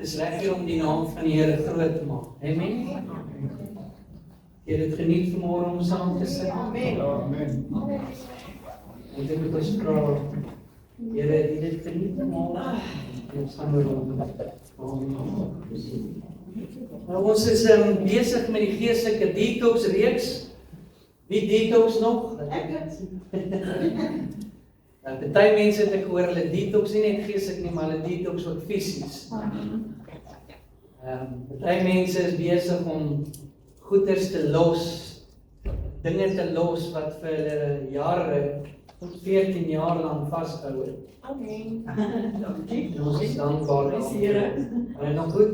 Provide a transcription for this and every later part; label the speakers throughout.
Speaker 1: Dis lekker om die naam van die Here groot te maak. Amen. Jy het geniet vanmôre om saam te sing.
Speaker 2: Amen.
Speaker 3: Amen.
Speaker 1: En dit moet ons vra, Here, het dit geniet vanmôre? Ons gaan oor. Nou, ons is besig met die geestelike detox reeks. Wie detox nog? Party mense het ek gehoor, hulle detox nie net geestelik nie, maar hulle detox ook fisies. Party mense is besig om goeders te los, dinge te los wat vir hulle jare, tot 14 jaar lang vasgehou het.
Speaker 2: Amen.
Speaker 1: En ons is dankbaar daarvoor. Maar nog goed?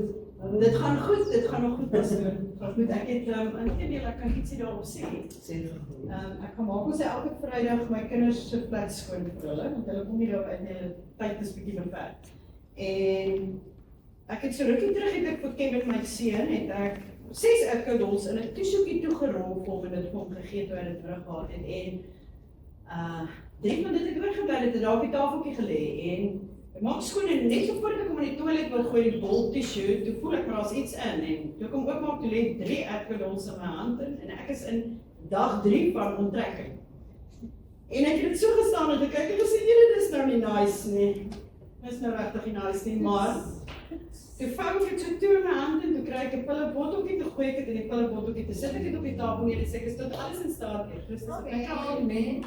Speaker 2: Dit gaan goed, dit gaan nog goed pastoor. Goed, ek het inteendeel ek kan ietsie daarop sê. Ek gaan maak ons elke Vrydag my kinders se plek skoon vir hulle, want hulle kom nie daar uit nie, hulle tyd is bietjie beperk. En ek het so rukkie terug het ek vir Kevin my seun het ek 6 erkedols in 'n toesoekie toegerol vir hom en dit vir hom gegee toe hy dit teruggehaal het en 3 van dit het oorgebly het daar op die tafeltjie gelê en ek maak skoon en net so voordat ek kom in die toilet wil gooi die bol tissue, toe voel ek maar daar's iets in en toe kom oopmaak toe lê 3 erkedols in my hand en ek is in dag 3 van onttrekking. En ek het dit so gestaan en gekyk en gesê, "Here, dis nou nie nice nie. Dis nou regtig nie nice nie, maar toe vou ek dit so toe in my hand en toe kry ek 'n pillebotteltjie te gooi ek het in die pillebotteltjie te sit ek het op die tafel neer en sê ek is tot alles in staat hier. Christus, ek kan amen.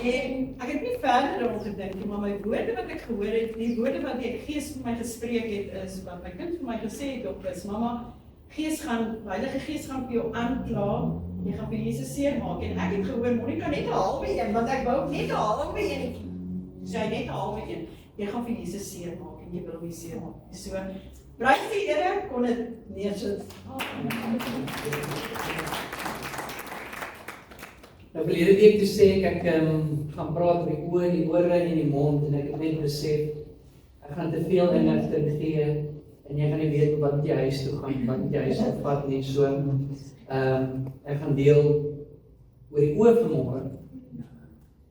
Speaker 2: En ek het nie verder daaroor gedink nie, maar my woorde wat ek gehoor het, die woorde wat die Gees vir my gespreek het, is wat my kind vir my gesê het op is, mamma, Heilige Gees gaan vir jou aankla, jy gaan vir Jesus seermaak. En ek het gehoor, Monica, net 'n halwe een, want ek wou net 'n halwe een. Sy net 'n halwe een. Jy gaan vir Jesus seermaak en jy wil hom nie seermaak. So, prys die Here, kon dit neersit.
Speaker 1: Nou verlede week toe sê ek gaan praat oor die oë, die ore en die mond en ek het net besef ek gaan te veel inligting gee en jy gaan nie weet wat jy huis toe gaan, wat jy huis toe vat nie. So ek gaan deel oor die oë vanmôre.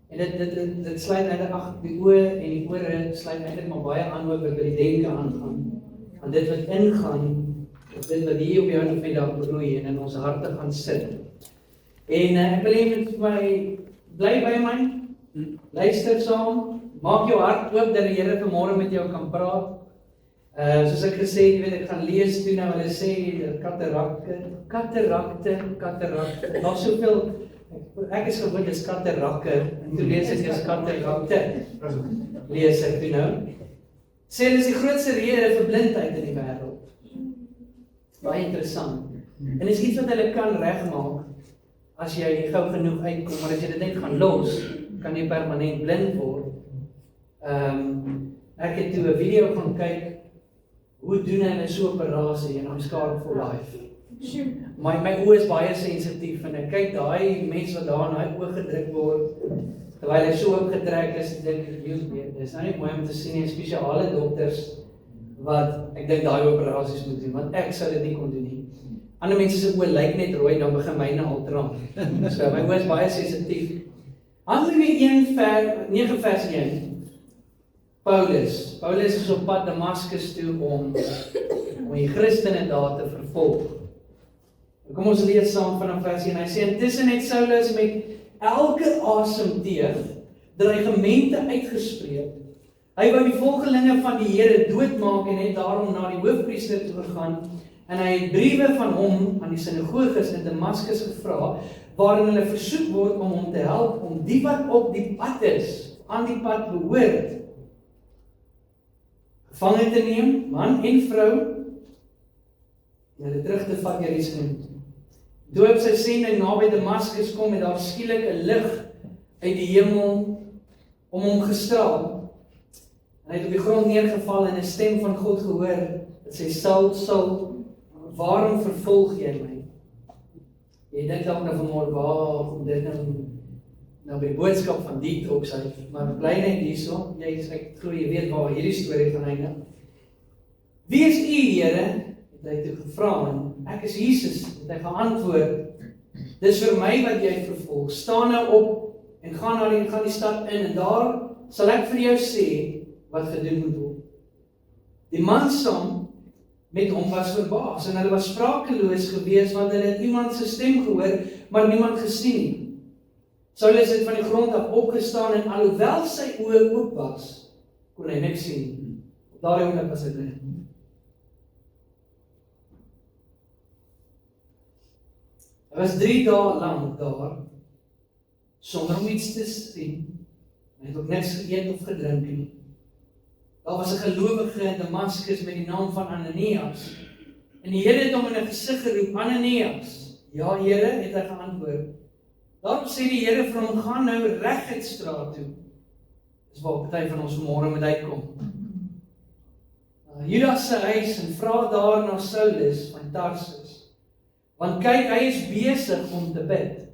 Speaker 1: En dit sluit eintlik die oë en die ore sluit eintlik maar baie aan ook by die denke aangaan. Want dit wat ingaan, is dit wat hier op jou en vandag broei en in ons harte gaan sit. En ek wil hê met my bly by my, luister saam, maak jou hart oop dat die Here vanmôre met jou kan praat. Soos ek gesê het, ek gaan lees toe nou, hulle sê katarakte, daar soveel, ek is gewoond is katarakke, en toe lees ek is katarakte, lees ek toe nou. Sê hulle is die grootste rede vir blindheid in die wêreld. Baie interessant. En is iets wat hulle kan regmaak, as jy gou genoeg uitkom, maar as jy dit net gaan los, kan jy permanent blind word. Ek het toe 'n video gaan kyk, hoe doen hulle so 'n operasie en I'm scarred for life. My oë is baie sensitief en ek kyk daai mense wat daar in daai oog gedruk word, terwyl hy so opgetrek is, dink ek, dis nou nie mooi om te sien nie, spesiale dokters, wat ek dink daai operasies moet doen, want ek sou dit nie kon doen nie. Ander mense se oë lyk net rooi, dan begin myne al traan. So my oë is baie sensitief. Handelinge 9 vers 1. Paulus is op pad Damaskus toe om die Christene daar te vervolg. Kom ons lees saam vanaf vers 1. Hy sê, intussen het Saulus met elke asemteug dreigemente uitgespreek. Hy wou die volgelinge van die Here doodmaak en het daarom na die hoofpriester toe gegaan en hy het briewe van hom aan die sinagoges in Damaskus gevra, waarin hulle versoek word om hom te help om die wat op die pad is, aan die pad behoort, gevange te neem, man en vrou, en hulle terug te vat Jerusalem. Toe op sy sending naby Damaskus kom, het daar skielik 'n lig uit die hemel om hom gestraal. En hy het op die grond neergeval en 'n stem van God gehoor, wat sê, Saul, waarom vervolg jy my? Jy dink dalk nou vanmôre, waar kom dit nou by die boodskap van detox uit, maar bly net hierso, ek glo jy weet waar hierdie storie gaan eindig. Wie is u, Here? Het hy toe gevra, en ek is Jesus, het hy geantwoord, dis vir my wat jy vervolg, staan nou op, en gaan die stad in, en daar sal ek vir jou sê, wat gedoen moet word. Die man saam met hom was verbaas, en hulle was sprakeloos gewees, want hulle het iemand se stem gehoor, maar niemand gesien nie. Saulus het van die grond af opgestaan, en alhoewel sy oë oop was, kon hy niks sien. Op daardie oomblik was hy blind. Hy was 3 dae lank daar, sonder om iets te sien. Hy het ook niks geëet of gedrink nie. Daar was 'n gelowige in Damaskus met die naam van Ananias. En die Here het hom in 'n gesig geroep, Ananias. Ja, Here, het hy geantwoord. Daarop sê die Here vir hom, gaan nou reguit straat toe. Dis waar party van ons vanmôre moet uitkom. Judas se huis en vra daar na Saulus van Tarsus. Want kyk, hy is besig om te bid.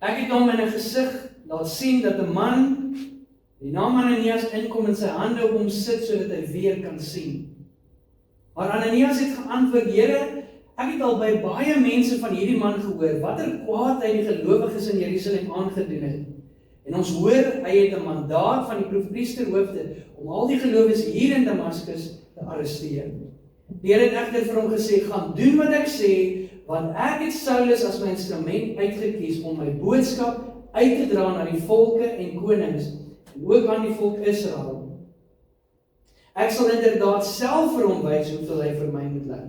Speaker 1: Ek het hom in 'n gesig laat sien dat 'n man, die naam Ananias, inkom en sy hande op hom sit sodat hy weer kan sien. Maar Ananias het geantwoord, Here, ek het al by baie mense van hierdie man gehoor, watter kwaad hy die gelowiges in Jerusalem aangedoen het. En ons hoor, hy het 'n mandaat van die proefpriesterhoofde om al die gelowiges hier in Damaskus te arresteer. Die Here het egter vir hom gesê, gaan doen wat ek sê, want ek het Saulus as my instrument uitgekies om my boodskap uit te dra na die volke en konings, en ook aan die volk Israel. Ek sal inderdaad self vir hom wys hoeveel hy vir my moet ly.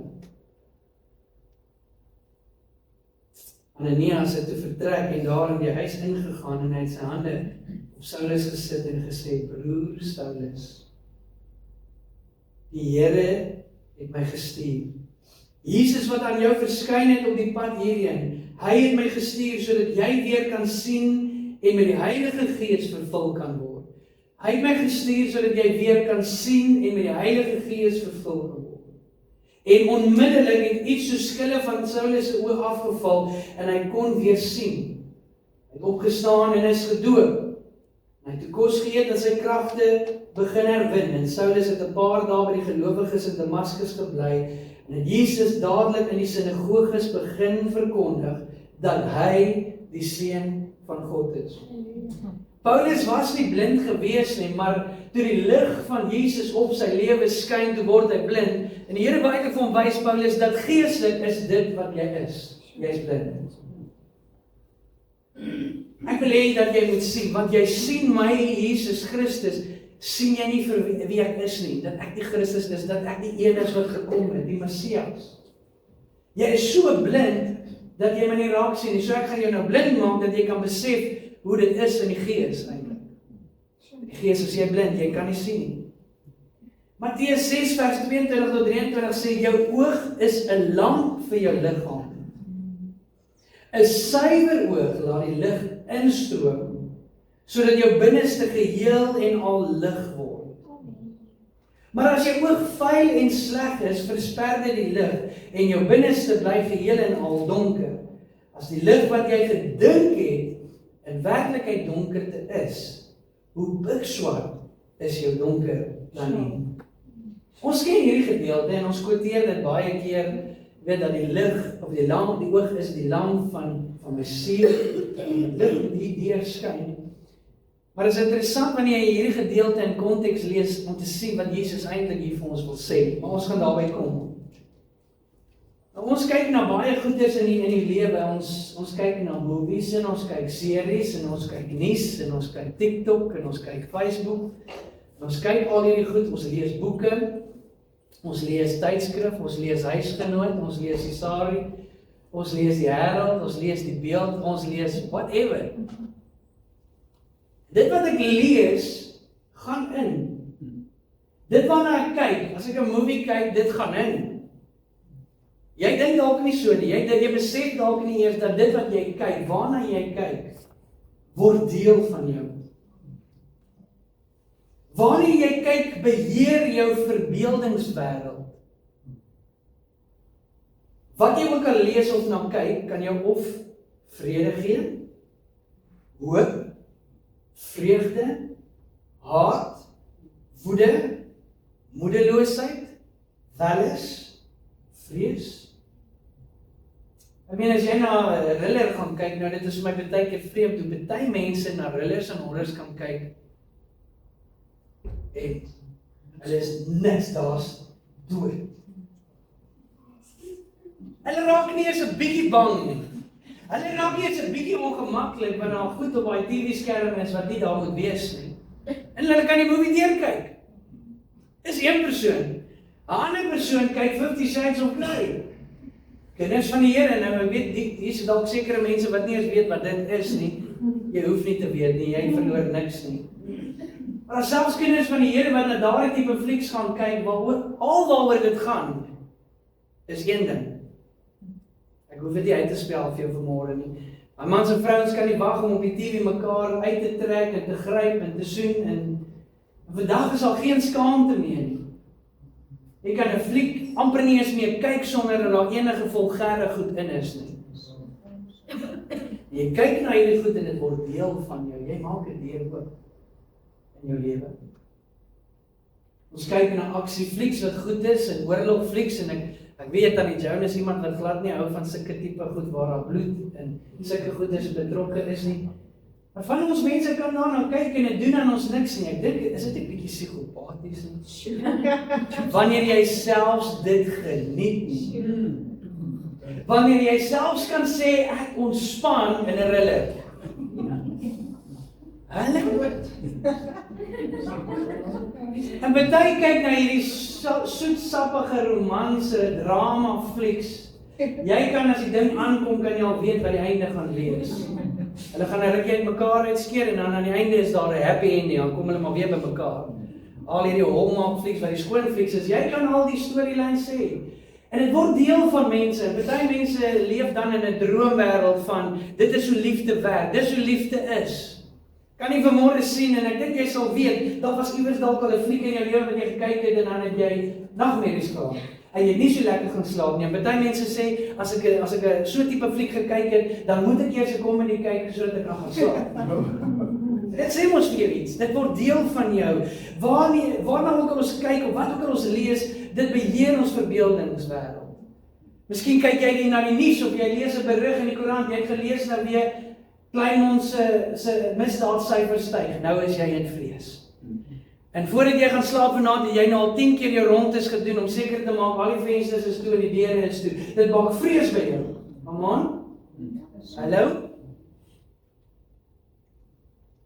Speaker 1: Ananias het toe vertrek en daar in die huis ingegaan en hy het sy hande op Saulus gesit en gesê, broer Saulus, die Here het my gestuur. Jesus wat aan jou verskyn het op die pad hierheen, hy het my gestuur sodat jy weer kan sien en met die Heilige Gees vervul kan word. Hy het my gestuur sodat jy weer kan sien en met die Heilige Gees vervul kan word. En onmiddellik het iets so skille van Saulus se oë afgeval en hy kon weer sien. Hy het opgestaan en is gedoop. Hy het kos geëet en sy kragte begin herwin. En Saulus het 'n paar dae by die gelowiges in Damaskus gebly en het Jesus dadelik in die sinagoges begin verkondig dat hy die seun van God is. Paulus was nie blind gewees nie, maar toe die lig van Jesus op sy lewe skyn, toe word hy blind. En die Here wou eintlik vir hom wys, Paulus, dat geestelik is dit wat jy is. Jy is blind. Ek wil hê dat jy moet sien, want jy sien my, Jesus Christus, sien jy nie vir wie ek is nie, dat ek die Christus is, dat ek die een is wat gekom het, die Messias. Jy is so blind, dat jy my nie raak sien nie, so ek gaan jou nou blind maak, dat jy kan besef hoe dit is in die gees eintlik. Die gees is jy blind, jy kan nie sien nie. Matteus 6 vers 22 tot 23 sê, jou oog is 'n lamp vir jou liggaam. 'n Suiwer oog laat die lig instroom, sodat jou binneste geheel en al lig word. Maar as jou oog vuil en sleg is, versper dit die lig en jou binneste bly geheel en al donker. As die lig wat jy gedink het in werklikheid donkerte is, hoe pikswart is jou donker dan nie? Ons ken hierdie gedeelte en ons quoteer dit baie keer, weet dat die lig of die lamp, die oog is die lamp van my siel, en die lig moet hier deurskyn. Maar dit is interessant wanneer jy hierdie gedeelte in konteks lees om te sien wat Jesus eintlik hier vir ons wil sê. Maar ons gaan daarby kom. Nou, ons kyk na baie goeders in die lewe. Ons kyk na movies en ons kyk series en ons kyk nuus en ons kyk TikTok en ons kyk Facebook. En ons kyk al hierdie goed, ons lees boeke, ons lees tydskrif, ons lees Huisgenoot, ons lees Isari, ons lees die Herald, ons lees die Beeld, ons lees whatever. Dit wat ek lees, gaan in. Dit waarna ek kyk, as ek 'n movie kyk, dit gaan in. Jy dink dalk nie so nie, jy besef dalk nie eers dat dit wat jy kyk, waarna jy kyk, word deel van jou. Wanneer jy kyk, beheer jou verbeeldingswêreld. Wat jy ook al lees of na kyk, kan jou of vrede gee, hoop, vreugde, haat, woede, moedeloosheid, welis, vrees. Ek meen, as jy na 'n thriller gaan kyk, nou dit is vir my baie keer vreemd hoe baie mense na thrillers en horrors kan kyk en hulle is niks, daar's dood. Hulle raak nie eens 'n bietjie bang nie. Hulle raak nie eens 'n bietjie ongemaklik wanneer daar goed op daai TV-skerm is wat nie daar moet wees nie. En hulle kan die movie deurkyk. Dis een persoon. 'n ander persoon kyk 50 Shades of Grey. Kinders van die Here, nou ek weet hier is dalk sekere mense wat nie eens weet wat dit is nie. Jy hoef nie te weet nie, jy verloor niks nie. Maar selfs kinders van die Here wat na daardie tipe flieks gaan kyk, waaroor dit gaan, is een ding. Ek hoef dit nie uit te spel vir jou vanmôre nie. Maar mans en vrouens kan nie wag om op die TV mekaar uit te trek en te gryp en te soen en vandag is al geen skaamte meer nie. Jy kan 'n fliek amper nie eens meer kyk sonder dat daar enige vulgêre goed in is nie. Jy kyk na hierdie goed en dit word deel van jou. Jy maak dit deel ook in jou lewe. Ons kyk na aksieflieks wat goed is en oorlogflieks en ek weet aan die Jonas iemand wat glad nie hou van sulke tipe goed waar daar bloed en sulke goed is betrokke is nie. Maar van ons mense kan daarna kyk en dit doen aan ons niks nie. Ek dink is dit 'n bietjie psigopaties nie? Wanneer jy selfs dit geniet nie. Wanneer jy selfs kan sê ek ontspan in 'n thriller. Hulle moet. En baie kyk na hierdie soetsappige romanse drama flieks. Jy kan as die ding aankom kan jy al weet wat die einde gaan wees. Hulle gaan 'n rukkie uitmekaar uitskeer en dan aan die einde is daar 'n happy ending, dan kom hulle maar weer by mekaar. Al hierdie Hallmark flieks wat die skoon flieks is, jy kan al die storielyn sê. En dit word deel van mense. Baie mense leef dan in 'n droomwêreld van dit is hoe liefde werk, dis hoe liefde is. Kan nie vanmôre sien en ek dink jy sal weet, daar was iewers dalk al 'n fliek in jou lewe wat jy gekyk het en dan het jy nagmerries gehad. En jy het nie so lekker gaan slaap nie. Baie mense sê as ek 'n so tipe fliek gekyk het, dan moet ek eers 'n komedie kyk sodat ek kan gaan slaap. Dit sê mos vir jou iets. Dit word deel van jou. Waarna ook al ons kyk of wat ook al ons lees, dit beheer ons verbeeldingswêreld. Miskien kyk jy nie na die nuus of jy lees 'n berig in die koerant, jy het gelees nou weer Kleinmond se misdaadsyfers styg. Nou is jy in vrees. En voordat jy gaan slaap vanaand, het jy nou al 10 keer jou rondes gedoen om seker te maak al die vensters is toe en die deure is toe. Dit maak vrees by jou. Amen. Hallo?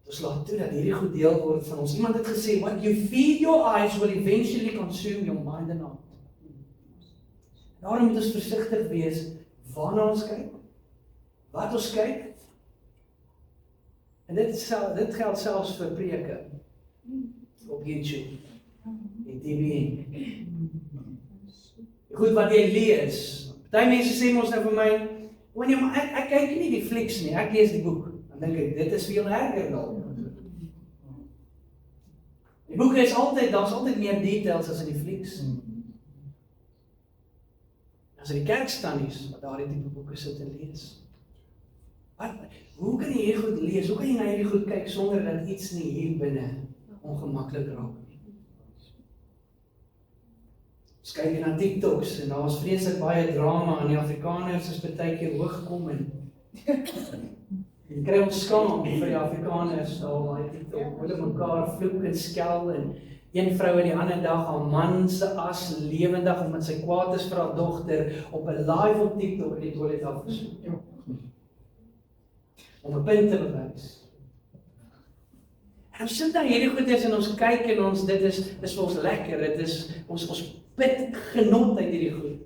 Speaker 1: Ons laat toe dat hierdie goed deel word van ons. Iemand het gesê, what you feed your eyes will eventually consume your mind and heart. Daarom moet ons versigtig wees waarna ons kyk, wat ons kyk. En dit geld selfs vir preke op YouTube, en TV. Goed wat jy lees. Party mense sê ons nou vir my, wanneer maar ek kyk nie die flieks nie, ek lees die boek. Dan dink ek, dit is veel erger dalk. Die boeke is daar's altyd meer details as in die flieks. As in die kerkstannies, wat daardie tipe boeke sit en lees. Hoe kan jy hier goed lees? Hoe kan jy na hierdie goed kyk sonder dat iets nie hier binne ongemaklik raak nie? Ons kyk na TikToks en daar is vreeslik baie drama en die Afrikaners is baie keer hoogkom en jy kry ons skaam vir die Afrikaners al daai TikTok. Hulle mekaar vloek en skel en een vrou en die ander dag haar man se as lewendig omdat sy kwaad is vir haar dogter op 'n live op TikTok in die toilet afgespoel. Om 'n punt te bewys. En ons sit daar hierdie goeders en ons kyk en ons dit is vir ons lekker. Dit is ons put genot uit hierdie goed.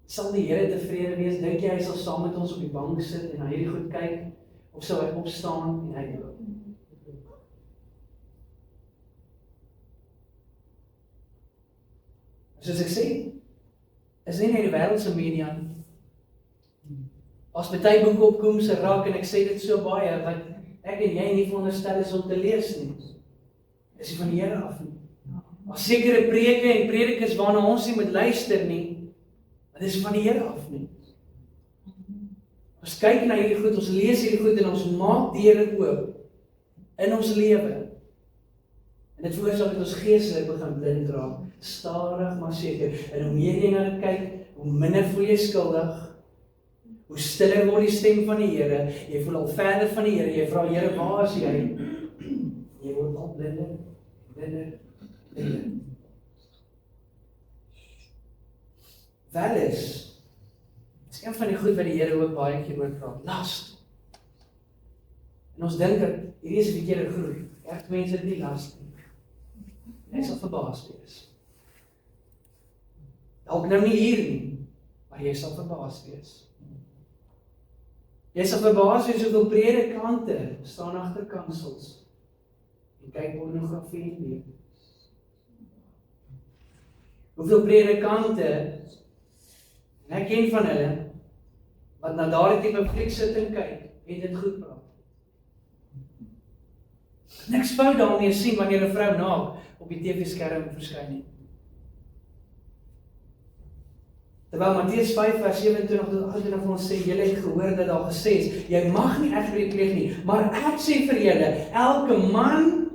Speaker 1: Sal die Here tevrede wees? Dink jy hy sal saam met ons op die bank sit en na hierdie goed kyk of sou hy opstaan en hy loop? Soos ek sê, is nie net die wêreldse media nie. As baie boeke opkom se raak en ek sê dit so baie wat ek en jy nie veronderstel is om te lees nie. Is nie van die Here af nie. As sekere preke en predikers waarna ons nie moet luister nie, dit is van die Here af nie. Ons kyk na hierdie goed, ons lees hierdie goed en ons maak deure oop in ons lewe. En dit veroorsaak dat ons geestelik begin blind raak, stadig maar seker. En hoe meer jy na dit kyk, hoe minder voel jy skuldig. Hoe stiller word die stem van die Here, jy voel al verder van die Here, jy vra Here, waar is jy? Jy word al blinder. wel is een van die goed wat die Here ook baie keer oor praat, las. En ons dink dat hierdie is 'n verkeerde groep. Echt mense het nie las nie. Jy sal verbaas wees. Dalk nou nie hier nie, maar jy sal verbaas wees. Jy sal verbaas wees hoeveel predikante staan agter kansels en kyk pornografie nie. Hoeveel predikante, en ek ken van hulle, wat na daardie tipe fliek sit en kyk, en dit goed praat. Niks fout daarmee sien wanneer 'n vrou naak op die TV-skerm verskyn nie. Terwyl Matteus 5 vers 27 tot 28 vir ons sê, julle het gehoor dat daar gesê is, jy mag nie egbreek pleeg nie, maar ek sê vir julle, elke man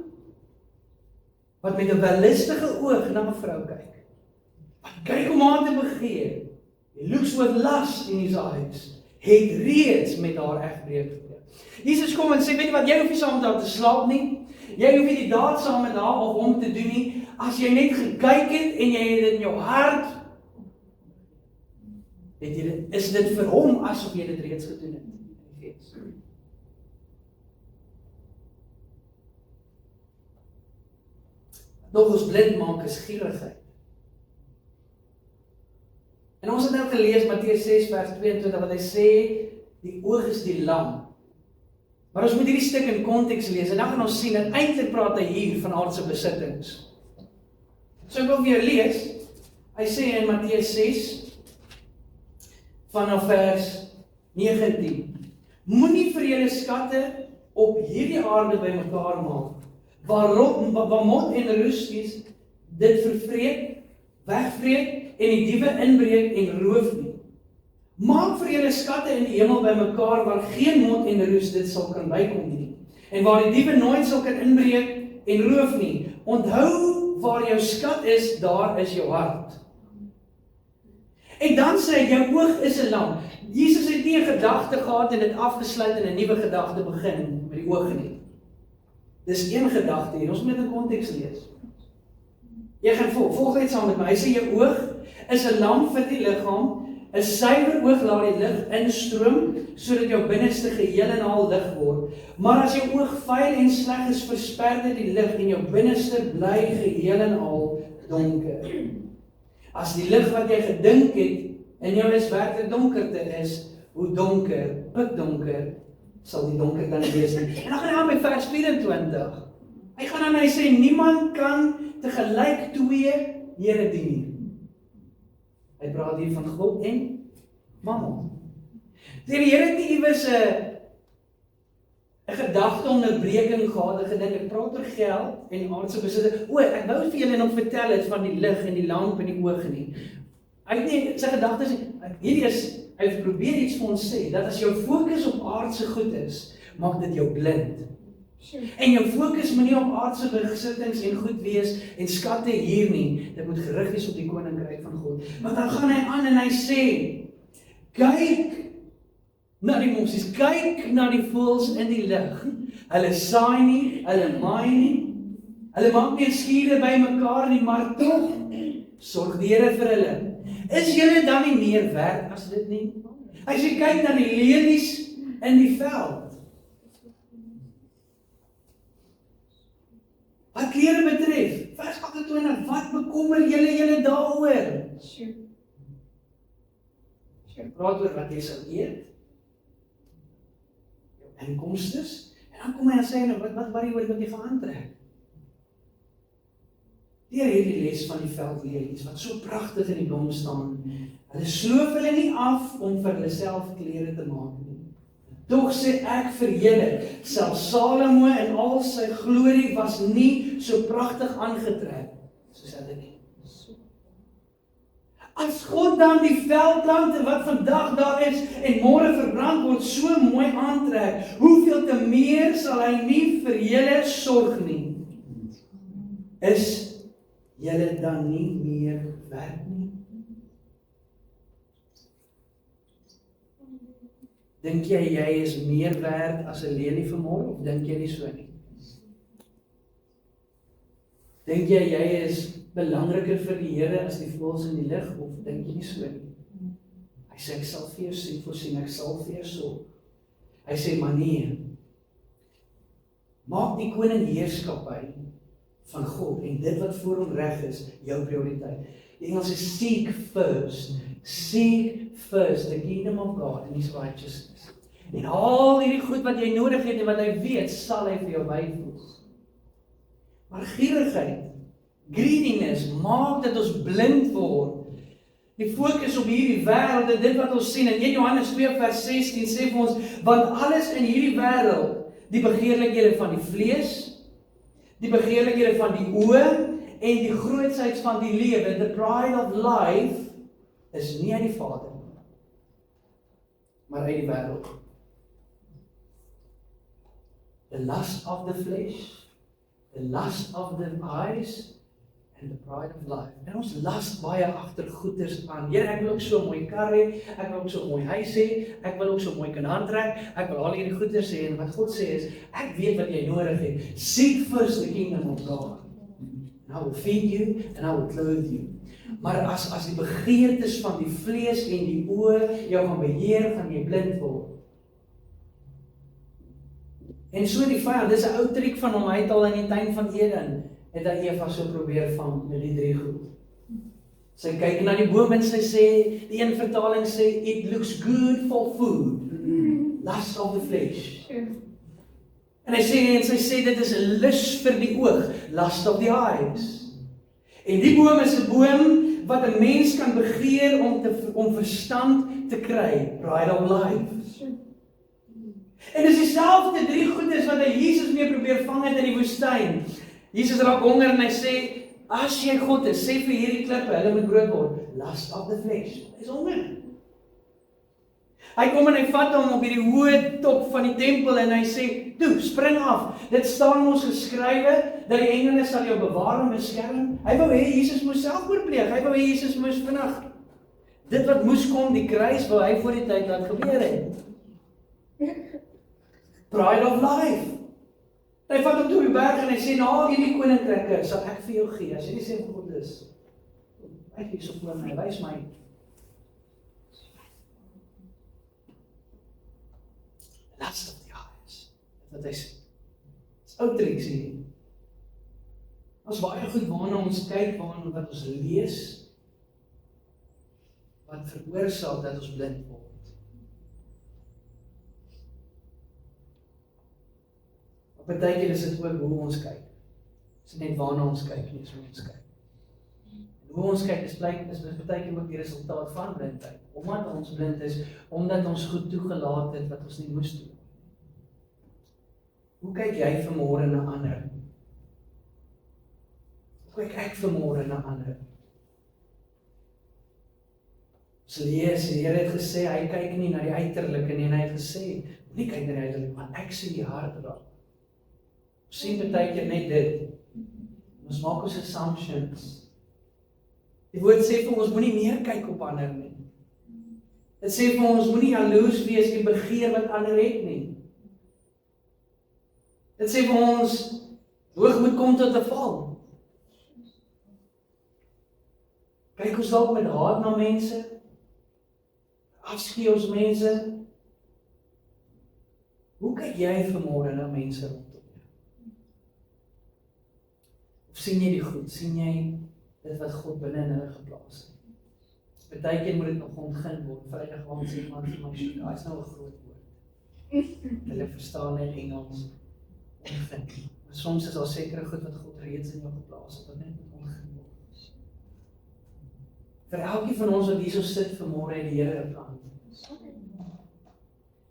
Speaker 1: wat met 'n wellustige oog na 'n vrou kyk, wat kyk om haar te begeer, he looks with lust in his eyes, het reeds met haar egbreek gepleeg. Jesus kom en sê, weet jy wat, jy hoef nie saam met haar te slaap nie, jy hoef nie die daad saam met haar of hom te doen nie, as jy net gekyk het en jy het dit in jou hart, is dit vir hom asof jy dit reeds gedoen het. Nog ons blind maak is gierigheid. En ons het nou gelees Matteus 6 vers 22 wat hy sê, die oog is die lamp. Maar ons moet hierdie stuk in konteks lees en dan gaan ons sien dat eintlik praat hy hier van aardse besittings. So ek wil weer lees. Hy sê in Matteus 6 vanaf vers 19. Moenie vir julle skatte op hierdie aarde bymekaar maak, waar mot en roes is, dit vervreet, wegvreet en die diewe inbreek en roof nie. Maak vir julle skatte in die hemel bymekaar, waar geen mot en roes dit sal kan bykom nie, en waar die diewe nooit sal kan inbreek en roof nie. Onthou, waar jou skat is, daar is jou hart. En dan sê hy, jou oog is 'n lamp. Jesus het nie 'n gedagte gehad en dit afgesluit en 'n nuwe gedagte begin met die oog nie. Dis een gedagte hier, ons moet dit in konteks lees. Jy gaan volg net saam met my. Hy sê jou oog is 'n lamp vir die liggaam. 'n Suiwer oog laat die lig instroom sodat jou binneste geheel en al lig word. Maar as jou oog vuil en sleg is, versper dit die lig en jou binneste bly geheel en al donker. As die lig wat jy gedink het in jou is werklik donkerte is, hoe donker, pikdonker, sal die donker dan wees nie. En dan gaan hy aan by vers 24. Hy gaan aan en hy sê, niemand kan tegelyk twee Here dien nie. Hy praat hier van God en Mammon. Die Here het nie iewers 'n gedagte onderbreking gehad, gedink ek praat oor geld en aardse besittings. Ek wou vir julle nog vertel het van die lig en die lamp en die oog nie. Hy het nie sy gedagtes, hierdie is, hy probeer iets vir ons sê, dat as jou fokus op aardse goed is, maak dit jou blind. En jou fokus moet nie op aardse besittings en goed wees en skatte hier nie. Dit moet gerig wees op die koninkryk van God. Want dan gaan hy aan en hy sê, kyk na die mosies, kyk na die voëls in die lug. Hulle saai nie, hulle maai nie, hulle maak nie skure by mekaar nie, maar tog sorg die Here vir hulle. Is julle dan nie meer werd as dit nie? Hy sê, kyk na die lelies in die veld. Wat klere betref, vers 28, wat bekommer julle daaroor? Praat oor wat jy sal eet, jou inkomstes, en dan kom hy en sê, wat worry oor wat jy gaan aantrek? Leer hierdie les van die veldlelies, wat so pragtig in die blom staan. Hulle sloof hulle nie af om vir hulle self klere te maak nie. Tog sê ek vir julle, self Salomo in al sy glorie was nie so pragtig aangetrek soos hulle nie. As God dan die veldplante wat vandag daar is en môre verbrand word so mooi aantrek, hoeveel te meer sal hy nie vir julle sorg nie? Is julle dan nie meer werd nie? Dink jy is meer werd as 'n lelie vanmôre, of dink jy nie so nie? Dink jy is belangriker vir die Here as die voëls in die lug, of dink jy nie so nie? Hy sê, ek sal vir jou voorsien, ek sal vir jou sorg. Hy sê, maar nee, maak die koning-heerskappy van God, en dit wat voor hom reg is, jou prioriteit. Die Engels is seek first the kingdom of God and his righteousness. En al hierdie goed wat jy nodig het en wat hy weet, sal hy vir jou byvoeg. Maar gierigheid, greediness, maak dat ons blind word. Die fokus op hierdie wêreld en dit wat ons sien in 1 Johannes 2 vers 16 sê vir ons, want alles in hierdie wêreld, die begeerlikhede van die vlees, die begeerlikhede van die oë en die grootsheid van die lewe, the pride of life, is nie uit die Vader, maar uit die wêreld. The lust of the flesh, the lust of the eyes, and the pride of life. En ons last baie agter goeders aan. Here, ek wil ook so 'n mooi kar hê, ek wil ook so 'n mooi huis hê, ek wil ook so mooi kan aantrek, ek wil al hierdie goeders hê, en wat God sê is, ek weet wat jy nodig het. Seek first the kingdom of God. And I will feed you, and I will clothe you. Maar as die begeertes van die vlees en die oë jou gaan beheer, gaan jy blind word. En so die vyand, dis 'n ou triek van hom, hy het al in die tuin van Eden, het hy Eva so probeer vang met die 3 goed. Sy kyk na die boom en sy sê, die een vertaling sê, it looks good for food, lust of the flesh. En sy sê, dit is 'n lus vir die oog, lust of the eyes. En die boom is 'n boom wat 'n mens kan begeer om verstand te kry, pride of life. En dis dieselfde 3 goedes wat hy Jesus mee probeer vang het in die woestyn. Jesus raak honger en hy sê, as jy God is, sê vir hierdie klippe, hulle moet brood word. Lust of the flesh. Hy is honger. Hy kom en hy vat hom op hierdie hoë top van die tempel en hy sê, toe, spring af. Dit staan ons geskrywe, dat die engele sal jou bewaar en beskerm. Hy wou hê Jesus moes selfmoord pleeg. Hy wou hê Jesus moes vinnig. Dit wat moes kom, die kruis, wou hy voor die tyd laat gebeur het. Pride of life. Hy vat hom toe op die berg en hy sê, na hierdie koninkryke sal ek vir jou gee, as jy nie sê vir God is. Ek hier so voor my, wys my. Lust of the eyes. Wat hy sê. Dis ou triks hier. Ons baie goed waarna ons kyk, waarna wat ons lees, wat veroorsaak dat ons blind word. Partykeer is dit ook hoe ons kyk. Dis net waarna ons kyk, nie hoe ons kyk. En hoe ons kyk is partykeer ook die resultaat van blindheid. Omdat ons blind is, omdat ons goed toegelaat het wat ons nie moes doen. Hoe kyk jy vanmôre na ander? Hoe kyk ek vanmôre na ander? Ons lees, die Here het gesê, hy kyk nie na die uiterlike nie, en hy het gesê, nie kyk na die uiterlike, maar ek sien die hart raak. Ons sien partykeer net dit. Ons maak ons assumptions. Die woord sê vir ons, moenie meer kyk op ander nie. Dit sê vir ons, moenie jaloers wees en begeer wat ander het nie. Dit sê vir ons, hoogmoed kom tot 'n val. Kyk ons dalk met haat na mense, afskeid ons mense. Hoe kyk jy vanmôre na mense rondom jou? Of sien jy die goed? Sien jy dit wat God binne in hulle geplaas het? Partykeer moet dit nog ontgin word. Vrydag aand sê iemand vir my, "Daai is nou 'n groot woord." Hulle verstaan net Engels. Ontgin. Maar soms is daar sekere goed wat God reeds in jou geplaas het, wat net moet ontgin word. Vir elkeen van ons wat hierso sit vanmôre het die Here 'n plan.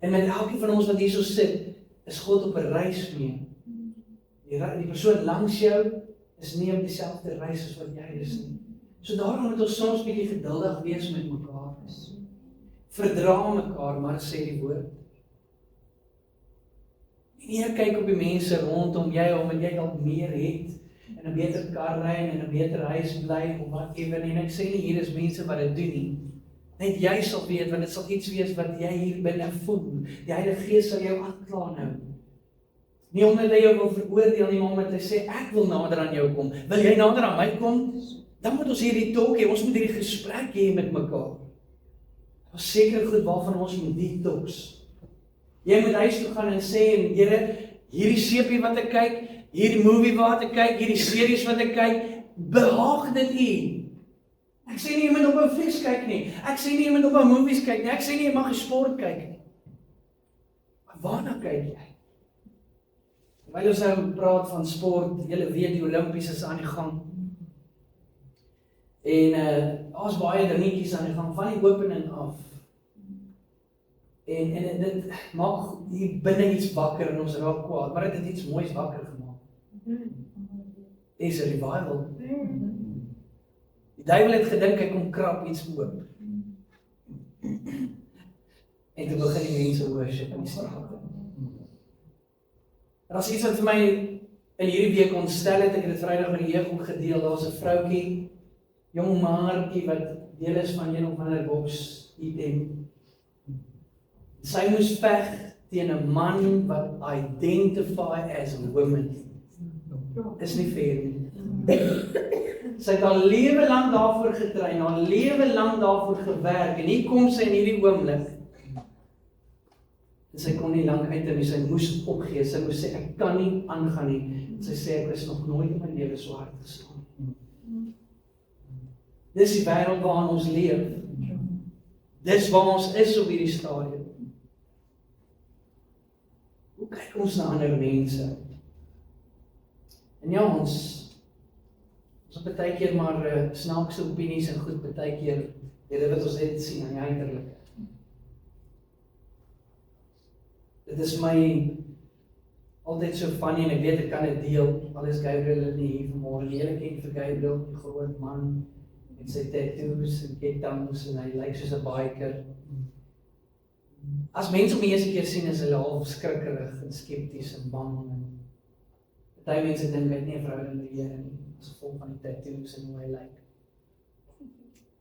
Speaker 1: En met elkeen van ons wat hierso sit, is God op 'n reis mee. Die persoon langs jou is nie op dieselfde reis as wat jy is nie. So daarom moet ons soms bietjie geduldig wees met mekaar. Verdra mekaar, maar sê die woord. Nie kyk op die mense rondom jou, omdat jy dalk meer het, en 'n beter kar ry, en 'n beter huis bly, of wat ewer, en ek sê nie, hier is mense wat dit doen nie. Net jy sal weet, want dit sal iets wees wat jy hier binne voel. Die Heilige Gees sal jou aankla nou. Nie omdat hy jou wil veroordeel nie, maar omdat hy sê, ek wil nader aan jou kom. Wil jy nader aan my kom? Dan moet ons hierdie talk hê, ons moet hierdie gesprek hê met mekaar. Daar is seker goed waarvan ons moet detox. Jy moet huis toe gaan en sê, en Here, hierdie seepie wat ek kyk, hierdie movie wat ek kyk, hierdie series wat ek kyk, behaag dit U. Ek sê nie jy moet op 'n flieks kyk nie. Ek sê nie jy moet op 'n movies kyk nie. Ek sê nie jy mag sport kyk nie. Maar waarna kyk jy? Terwyl ons nou praat van sport, julle weet die Olimpiese is aan die gang. En daar's baie dingetjies aan die gang van die opening af. En dit maak hier binne iets wakker en ons raak kwaad, maar dit het iets moois wakker gemaak. Dis 'n revival. Die duiwel het gedink hy kom krap iets oop. En toe begin die mense worship in die strate. En as iets wat vir my in hierdie week ontstel het, ek het dit Vrydag met die jeug ook gedeel, daar was 'n vroutjie, jong maartjie wat deel is van een of ander boks item. Sy moes veg teen 'n man wat identify as a woman. Is nie fair nie. Sy het haar lewe lank daarvoor getrein, haar lewe lank daarvoor gewerk, en hier kom sy in hierdie oomblik. En sy kon nie lank uit nie, sy moes opgee, sy moes sê, ek kan nie aangaan nie. En sy sê, ek is nog nooit in my lewe so hard geslaan. Dis die wêreld waarin ons leef. Dis waar ons is op hierdie stadium. Hoe kyk ons na ander mense? En ja, ons het baie keer maar snaakse opinies en goed, baie keer, dit wat ons net sien aan die uiterlike. Dit is my altyd so funny, en ek weet ek kan dit deel, al is Gabriel dit nie hier vanmorgen, jy ken vir Gabriel, die groot man, met sy tattoos en ketTowns, en hy lyk soos 'n biker. As mense om die eerste keer sien, is hulle half skrikkerig en skepties en bang, en baie mense dink hy het nie 'n verhouding met die Here nie, as gevolg van die tattoos en hoe hy lyk.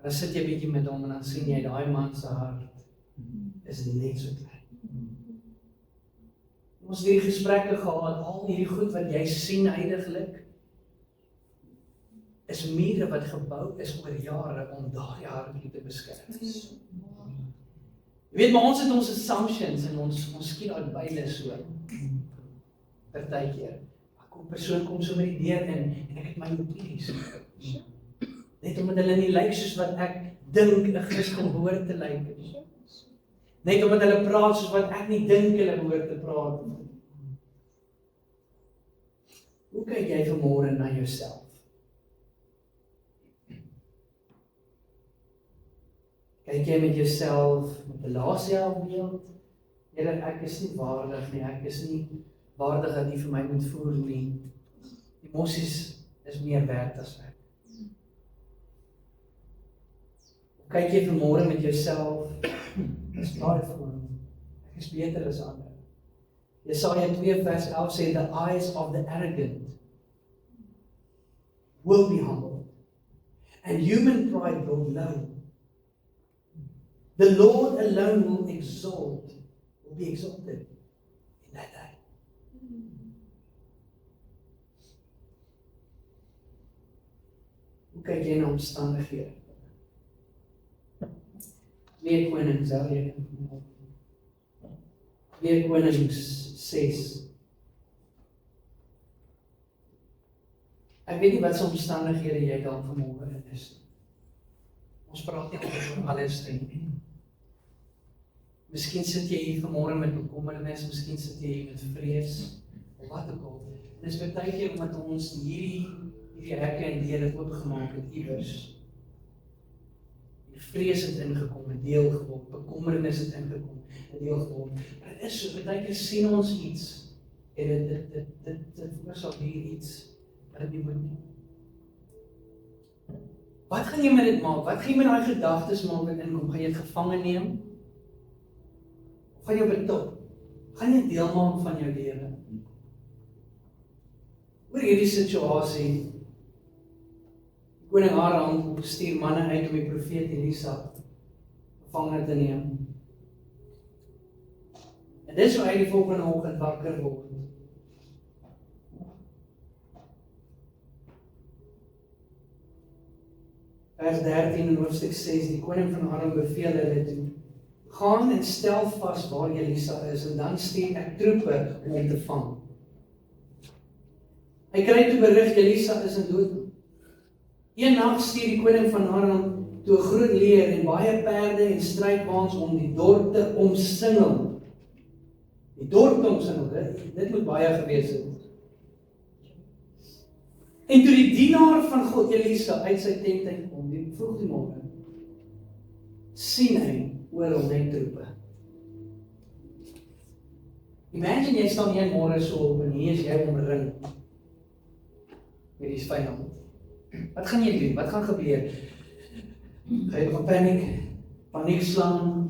Speaker 1: Dan sit jy bietjie met hom en dan sien jy daai man se hart is net so klein. Ons het hierdie gesprekke gehad, al hierdie goed wat jy sien eindiglik, is mure wat gebou is oor jare om daardie hartjie te beskerm. Jy weet, maar ons het ons assumptions en ons skiet uit beide so. Partykeer. 'n persoon kom so met die deur in en ek het my opinies. Net omdat hulle nie lyk soos wat ek dink 'n Christen behoort te lyk. Net omdat hulle praat soos wat ek nie dink hulle behoort te praat. Hoe kyk jy vanmôre na jouself? Kyk jy met jouself met 'n lae selfbeeld? Here, ek is nie waardig nie, ek is nie waardig dat U vir my moet voer nie. Emosies is meer werd as ek. Kyk jy vanmôre met jouself, is baie voor. Ek is beter as ander. Jesaja 2 vers 11 sê, the eyes of the arrogant will be humbled, and human pride brought low. The Lord alone will be exalted in that day. Hoe kyk jy na omstandighede? 2 Konings, 2 Konings 6. Ek weet nie wat se omstandighede jy dan vanmôre in is. Ons praat nie oor alles nie. Miskien sit jy hier vanmôre met bekommernis, miskien sit jy hier met vrees, of wat ook al. En dis baie keer omdat ons hierdie hekke en deure oopgemaak het iewers. Die vrees het ingekom, 'n deel geword, bekommernis het ingekom, 'n deel geword. Maar dit is so, baie keer sien ons iets, en dit veroorsaak hier iets, wat dit nie moet nie. Wat gaan jy met dit maak? Wat gaan jy met daai gedagtes maak wat inkom? Gaan jy dit gevange neem? Of gaan jy betop? Gaan jy deel maak van jou lewe? Oor hierdie situasie, koning Aram stuur manne uit om die profeet Elisa gevange te neem. En dis hoe hy die volgende oggend wakker word. Vers 13 in hoofstuk 6, die koning van Aram beveel hulle toe, gaan en stel vas waar Elisa is, en dan stuur ek troepe om hom te vang. Hy kry toe berig, Elisa is in dood. Een nag stuur die koning van Aram toe 'n groot leer en baie perde en strydwaans om die dorp te omsingel. Die dorp te omsingel, dit moet baie gewees het. En toe die dienaar van God, Elisa, uit sy tent uitkom, die vroeg die môre, sien hy oor hom net troepe. Imagine jy staan een môre so op en hier is jy omring met die vyand. Wat gaan jy doen? Wat gaan gebeur? Ga jy gaan paniek slaan?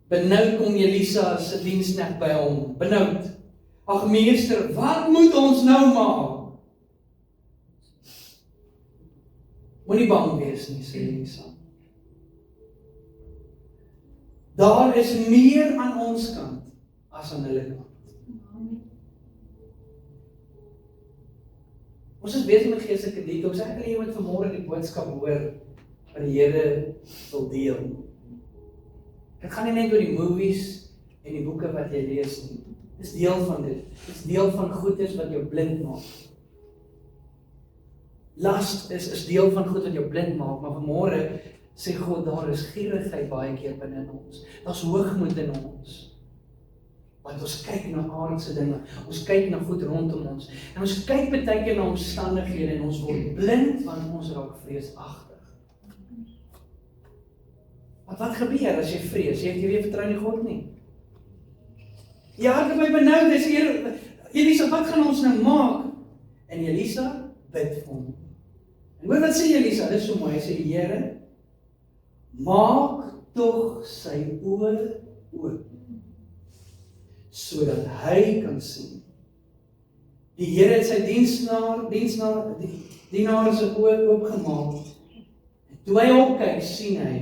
Speaker 1: Benoud kom Elisa se diensknegt by hom. Benoud. Ag meester, wat moet ons nou maak? Moenie bang wees nie, sê Elisa. Daar is meer aan ons kant as aan hulle kant. Ons is besig met geestelike detox. Ek wil iemand vanmôre die boodskap hoor wat die Here wil deel. Dit gaan nie net oor die movies en die boeke wat jy lees nie. Dit is deel van dit. Dit is deel van goedes wat jou blind maak. Last is deel van goed wat jou blind maak, maar vanmôre sê God, daar is gierigheid baie keer binne in ons. Daar's hoogmoed in ons. Want ons kyk na aardse dinge, ons kyk na goed rondom ons, en ons kyk baie keer na omstandighede, en ons word blind, want ons raak vreesagtig. Want wat gebeur as jy vrees? Jy het nie vertrou in God nie. Ja, ek het my benoud, dis hier, Elisa, wat gaan ons nou maak? En Elisa bid vir hom. En hoor wat sê Elisa, dit is so mooi, hy sê, Here, maak tog sy oë oop, sodat hy kan sien. Die Here het sy dienaar se oë oopgemaak. En toe hy opkyk, sien hy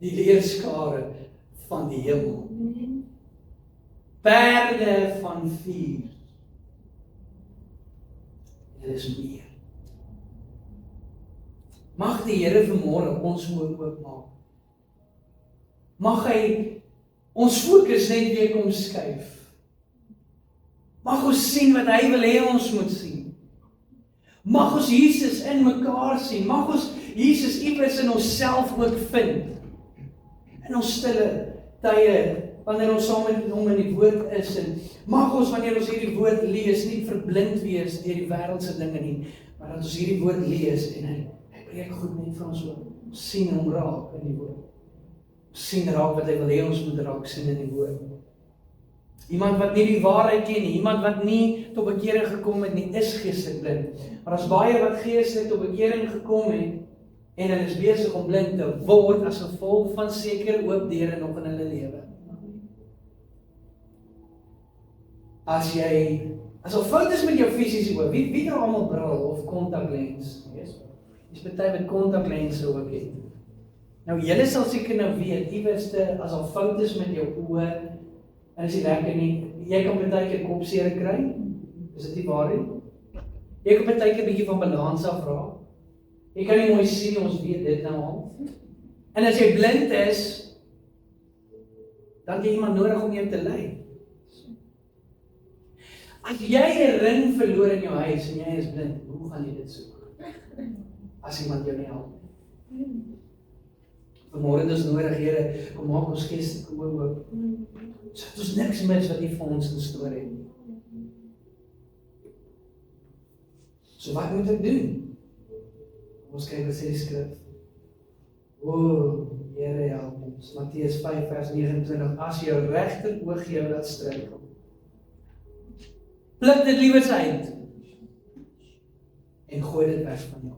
Speaker 1: die leerskare van die hemel. Perde van vuur. Dit is meer. Mag die Here vanmôre ons oë oopmaak. Mag hy ons fokus net weer kom skuif. Mag ons sien wat hy wil hê ons moet sien. Mag ons Jesus in mekaar sien. Mag ons Jesus iewers in onsself ook vind. In ons stille tye, wanneer ons saam met hom in die woord is, en mag ons wanneer ons hierdie woord lees, nie verblind wees deur die wêreldse dinge nie, maar dat ons hierdie woord lees en hy preek goed net vir ons oor. Ons sien hom raak in die woord. Ons sien raak wat hy wil hê ons moet raak sien in die woord. Iemand wat nie die waarheid ken nie, iemand wat nie tot bekering gekom het nie, is geestelik blind. Maar as baie wat geestelik tot bekering gekom het, en hulle is besig om blind te word as gevolg van sekere oop deure nog in hulle lewe. As al fout is met jou fisiese oog, wie dra almal bril of kontaklens? Dis party met kontaklense ook het. Nou julle sal seker nou weet, iewerste as al fout is met jou oë, en is nie lekker nie, jy kan baie keer kopseer kry, is dit nie waar nie? Jy kan baie keer bietjie van balans afraak. Jy kan nie mooi sien, ons weet dit nou al. En as jy blind is, dan het jy iemand nodig om jou te lei. As jy 'n ring verloor in jou huis en jy is blind, hoe gaan jy dit soek? As iemand jou nie help nie. Vanmôre is nodig, Here, kom maak ons geestelike oë oop. Sodat ons niks mis wat U vir ons in store het. So wat moet ek doen? Ons kyk wat sê die skrif. O, Here help ons. Matteus 5 vers 29. As jou regter oog jou laat struikel, pluk dit liewers uit en gooi dit weg van jou.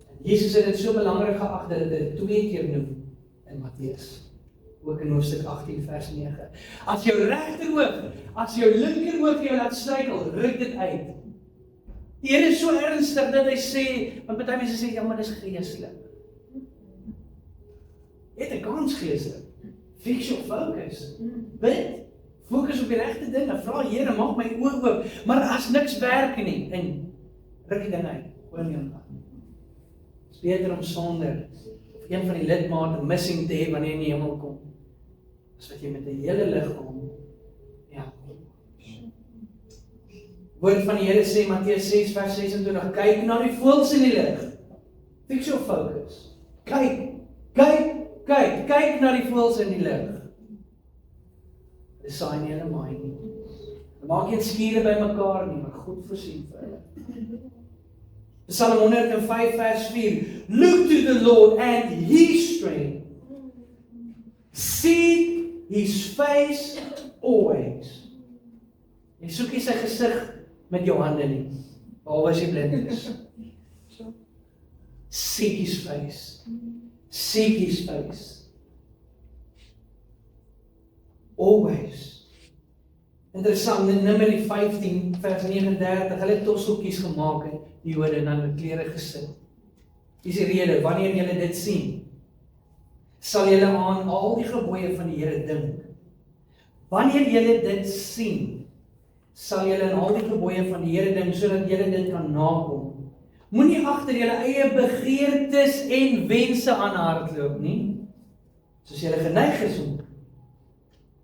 Speaker 1: En Jesus het dit so belangrik geag dat dit 2 keer noem in Matteus. Ook in hoofstuk 18 vers 9. As jou regter oog, as jou linker oog jou laat struikel, ruk dit uit. Die Here is so ernstig dat hy sê, want baie mense sê, ja, maar dis geestelik. Jy het 'n kans geestelik. Fix your focus. Bid. Fokus op die regte dinge. Vra Here, maak my oë oop. Maar as niks werk nie, en ruk die ding uit. Gooi hom aan. is beter om sonder een van die lidmate missing te hê wanneer jy in die hemel kom, as wat jy met 'n hele liggaam, ja. Woord van die Here sê, Matteus 6 vers 26, kyk na die voëls in die lug. Fix your focus. Kyk na die voëls in die lug. Dis saai nie hulle maai nie. Hulle maak nie skure by mekaar nie, maar God voorsien vir hulle. Psalm 105 vers 4, look to the Lord and His strength. Seek His face always. Jy soek nie sy gesig met jou hande nie, behalwe as jy blind is. Seek His face. Seek His face. Always. Interessant, in Numeri 15 vers 39, hulle het tosseltjies gemaak en die Jode en dan met klere gesit. Dis die rede, wanneer julle dit sien, sal julle aan al die gebooie van die Here dink. Wanneer julle dit sien, sal julle aan al die gebooie van die Here dink, sodat julle dit kan nakom. Moenie agter julle eie begeertes en wense aan hardloop nie, soos julle geneig is om.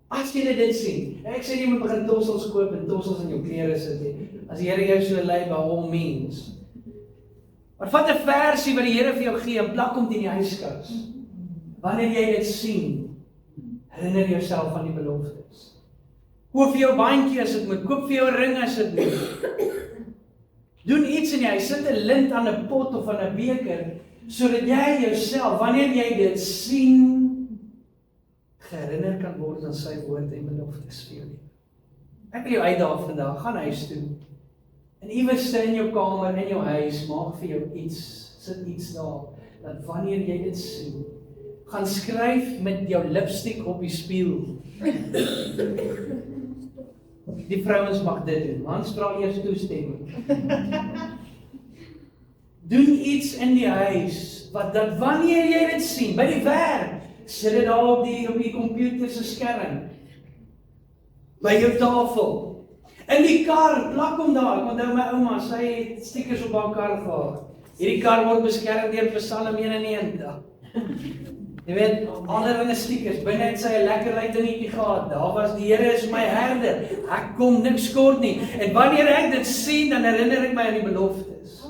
Speaker 1: As jy dit sien, ek sê jy moet begin tossels koop en tossels in jou klere sit nie. As die Here jou so lei, by all means. Maar vat 'n versie wat die Here vir jou gee en plak hom teen die huiskas. Wanneer jy dit sien, herinner jouself aan die beloftes. Koop vir jou bandjie as dit moet, koop vir jou ring as dit moet. Doen iets in die huis, sit 'n lint aan 'n pot of aan 'n beker, sodat jy jouself, wanneer jy dit sien, geherinner kan word aan sy woord en beloftes vir jou. Ek wil jou uitdaag vandag, gaan huis toe. En iewers in jou kamer, in jou huis, maak vir jou iets, sit iets daar, dat wanneer jy dit sien, gaan skryf met jou lipstick op die spieël. Die vrouens mag dit doen, mans vra eers toestemming. Doen iets in die huis, dat wanneer jy dit sien, by die werk, sit dit daar op die komputer se skerm, by jou tafel, in die kar, plak hom daar. Ek onthou my ouma, sy het stickers op haar kar gehad. Hierdie kar word beskerm deur Psalm 91. Jy weet, allerlei stickers, binne het sy 'n lekker dingetjie gehad. Daar was die Here is my herder, ek kom niks kort nie. En wanneer ek dit sien, dan herinner ek my aan die beloftes.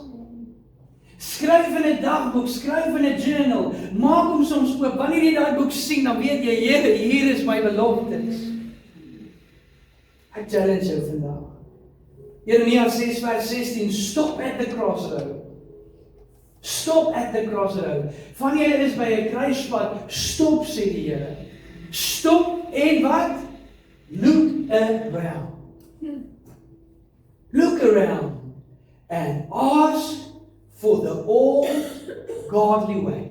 Speaker 1: Skryf in 'n dagboek, skryf in 'n journal, maak hom soms oop. Wanneer jy daai boek sien, dan weet jy, Here, hier is my beloftes. Ek challenge jou vandag. Jeremia 6 vers 16, stop at the crossroad. Stop at the crossroad. Wanneer jy is by 'n kruispunt, stop, sê die Here. Stop en wat? Look around. Look around and ask for the old godly way.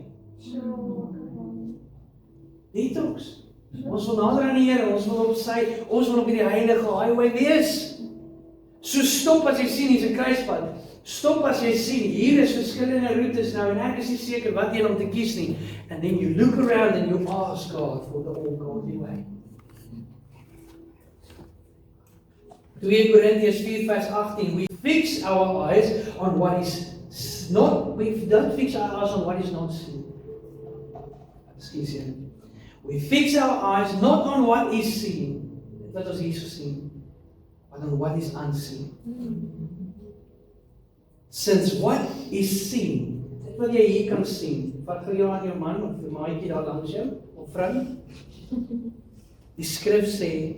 Speaker 1: Detox. Ons wil nader aan die Here, ons wil op hierdie heilige highway wees. So stop as jy sien hier's 'n kruispunt. Stop as jy sien hier is verskillende roetes nou en ek is nie seker wat een om te kies nie. And then you look around and you ask God for the old godly way. 2 Korintiërs 4 vers 18, we fix our eyes on what is not, we don't fix our eyes on what is not seen. Excuse me. We fix our eyes not on what is seen, wat ons hier gesien, but on what is unseen. Since what is seen, dit wat jy hier kan sien, wat vir jou aan jou man of vir maatjie daar langs jou, of vrou, die skrif sê,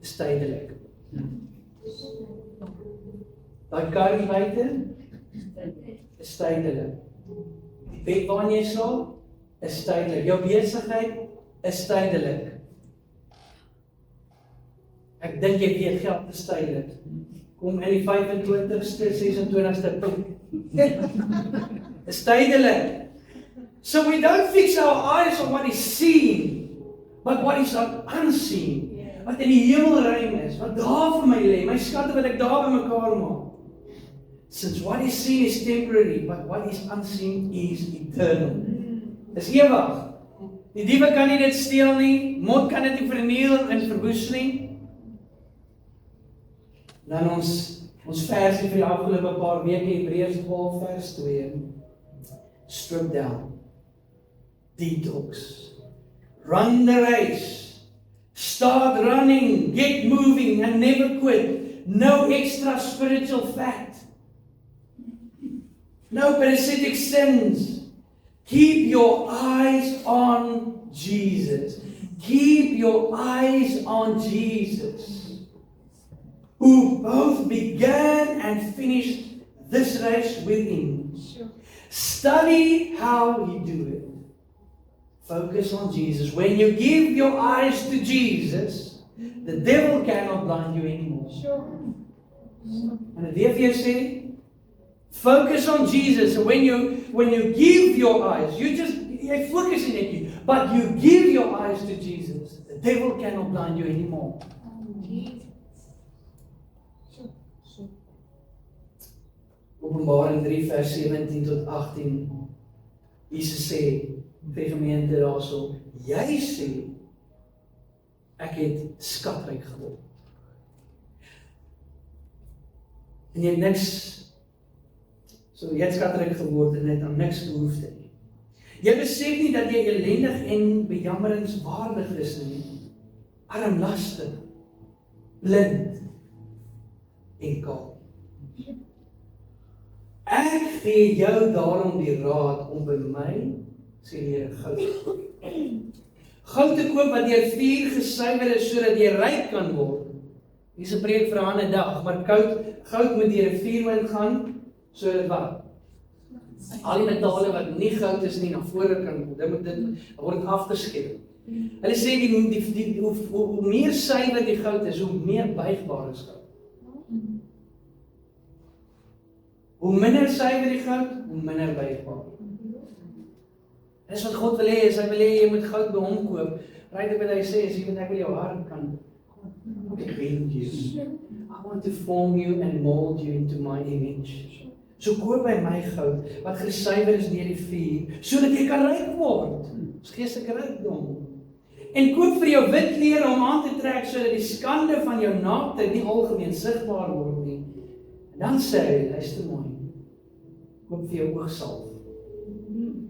Speaker 1: is tydelik. Daai kar hier buite, is tydelik. Die bed waarin jy slaap, is tydelik. Jou besigheid is tydelik. Ek dink jy weet geld is tydelik. Kom in die 25ste, 26ste plek. Is tydelik. So we don't fix our eyes on what is seen, but what is unseen. Wat in die hemelruim is, wat daar vir my lê, my skatte wat ek daar bymekaar maak. Since what is seen is temporary, but what is unseen is eternal. Dis ewig. Die diewe kan nie dit steel nie, mot kan dit nie verniel en verwoes nie. Dan ons versie vir die afgelope paar weke, Hebreërs 12 vers 2. strip down, detox, run the race, start running, get moving and never quit. No extra spiritual fat. No parasitic sins. Keep your eyes on Jesus. Keep your eyes on Jesus, who both began and finished this race with him. Study how he do it. Focus on Jesus. When you give your eyes to Jesus, the devil cannot blind you anymore. En dit weer vir jou sê, focus on Jesus. And when you give your eyes, jy focus in it, but you give your eyes to Jesus, the devil cannot blind you anymore. Openbaring 3 vers 17 tot 18. Jesus sê vir die gemeente daarso, jy sê ek het skatryk geword. En jy het niks, so jy het skatryk geword en het aan niks behoefte nie. Jy besef nie dat jy ellendig en bejammeringswaardig is nie, armlastig, blind en kaal. Ek gee jou daarom die raad om by my, sê die Here, goud te koop. Goud te koop wat deur vuur gesuiwer is, sodat jy ryk kan word. Hier is 'n preek vir 'n ander dag, maar goud moet deur 'n vuurwind gaan, sodat wat? Al die metale wat nie goud is nie, na vore kan, dit word afgeskep. Hulle sê, hoe meer suiwer die goud is, hoe meer buigbaar is goud. Hoe minder suiwer die goud, hoe minder buigbaar. Dis wat God wil hê, hy wil hê jy moet goud by hom koop. Right wat hy sê, is ek wil jou hart kan bend you. I want to form you and mold you into my image. So koop by my goud, wat gesuiwer is deur die vuur, sodat jy kan ryk word. Dis geestelike rykdom. En koop vir jou wit klere om aan te trek, sodat die skande van jou naaktheid nie algemeen sigbaar word nie. En dan sê hy, luister mooi, koop vir jou oogsalf,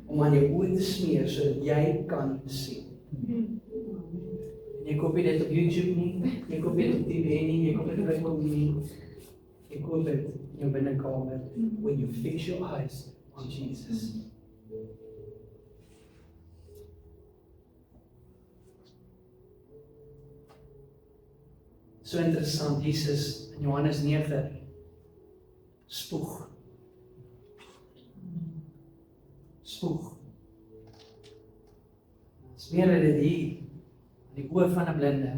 Speaker 1: om aan jou oë te smeer, sodat jy kan sien. En jy koop dit op YouTube nie, jy koop dit op TV nie, jy koop dit by hom nie, jy koop dit in jou binnekamer, when you fix your eyes on Jesus. So interessant, Jesus in Johannes 9 spoeg. Smeer dit hier, in die oor van 'n blinde.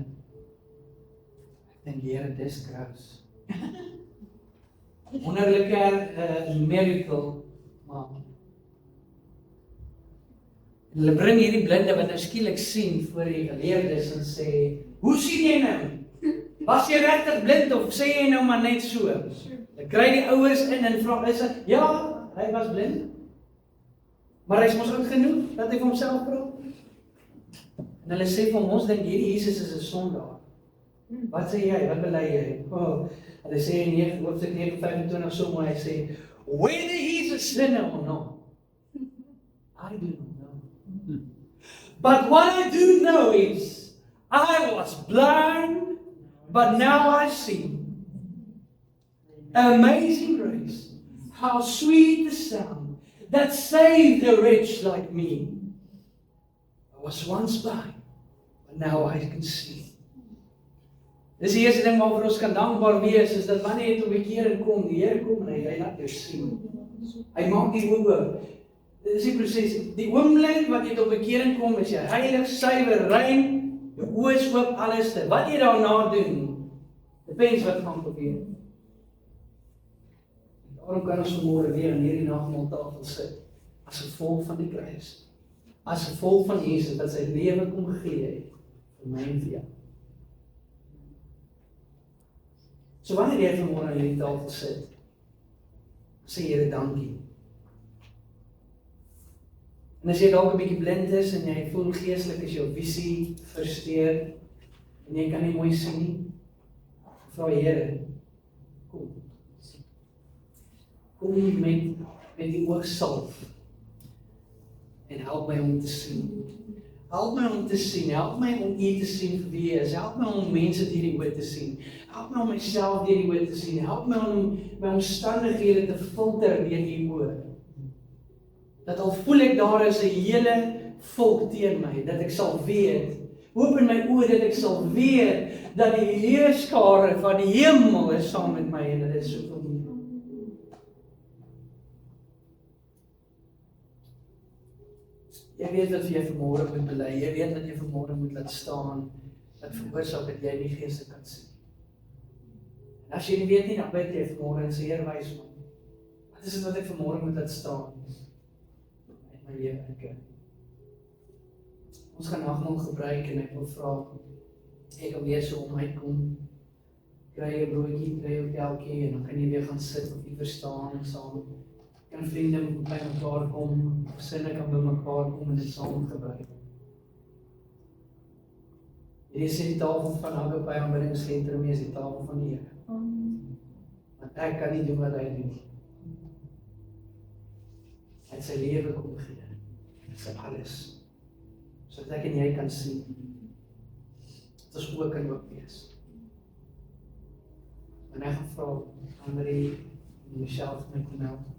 Speaker 1: Ek dink die Here dis kraus. Wonderlike miracle, maar en hulle bring hierdie blinde wat nou skielik sien voor die geleerdes en sê, hoe sien jy nou? Was jy regtig blind of sê jy nou maar net so? Hulle kry die ouers in en vra, ja, hy was blind. Maar hy is mos oud genoeg dat hy vir homself praat. En hulle sê vir ons dink hierdie Jesus is 'n sondaar. Wat sê jy? Wat bely jy? Hulle sê in hoofstuk 9:25 so mooi, hy sê, whether he's a sinner or not, I do not know. But what I do know is, I was blind, but now I see. Amazing grace, how sweet the sound that saved a wretch like me. I was once blind, but now I can see. Dis die eerste ding waarvoor ons kan dankbaar wees, is dat wanneer jy tot bekering kom, die Here kom en hy laat jou sien. Hy maak die oë oop. Dit is die proses. Die oomblik wat jy tot bekering kom, is jy heilig, suiwer, rein, jou oë is oop, alles te. Wat jy daarna doen, depends wat gaan gebeur. Daarom kan ons vanmôre weer aan hierdie nagmaaltafel sit, as gevolg van die kruis, as gevolg van Jesus wat sy lewe kom gegee het vir my en vir jou. So wanneer jy vanmôre aan hierdie tafel sit, sê Here dankie. En as jy dalk 'n bietjie blind is en jy voel geestelik is jou visie versteur en jy kan nie mooi sien nie, vra Here, kom met die oogsalf en help my om te sien. Help my om te sien, help my om U te sien vir wie U is, help my om mense deur die oë te sien, help my om myself deur die oë te sien, help my om my omstandighede te filter deur die oë. Dat al voel ek daar is 'n hele volk teen my, dat ek sal weet, open my oë dat ek sal weet, dat die heerskare van die hemel is saam met my en dit is soveel meer. Jy weet wat jy vanmôre moet bely, jy weet wat jy vanmôre moet laat staan, dat veroorsaak dat jy die Gees kan sien. En as jy nie weet nie, dan bid jy vanmôre en sê, Heer, wys my. Wat is dit wat ek vanmôre moet laat staan? In my lewe. Ons gaan nagmaal gebruik en ek wil vra, ek wil weer so om uitkom, kry jy broodjie, kry jy elkie, en dan kan jy weer gaan sit of jy verstaan en saam. Kan vriende by mekaar kom, gesinne kan by mekaar kom en dit saam gebruik. Hierdie is die tafel van Agape aanbiddingsentrum, is die tafel van die Here. Want ek kan nie doen wat hy doen. Hy het sy lewe kom gee. Dit is alles. Sodat ek en jy kan sien. Dat ons ook kan ook wees. En ek gaan vra, Anne-Marie en Michelle van my kom help.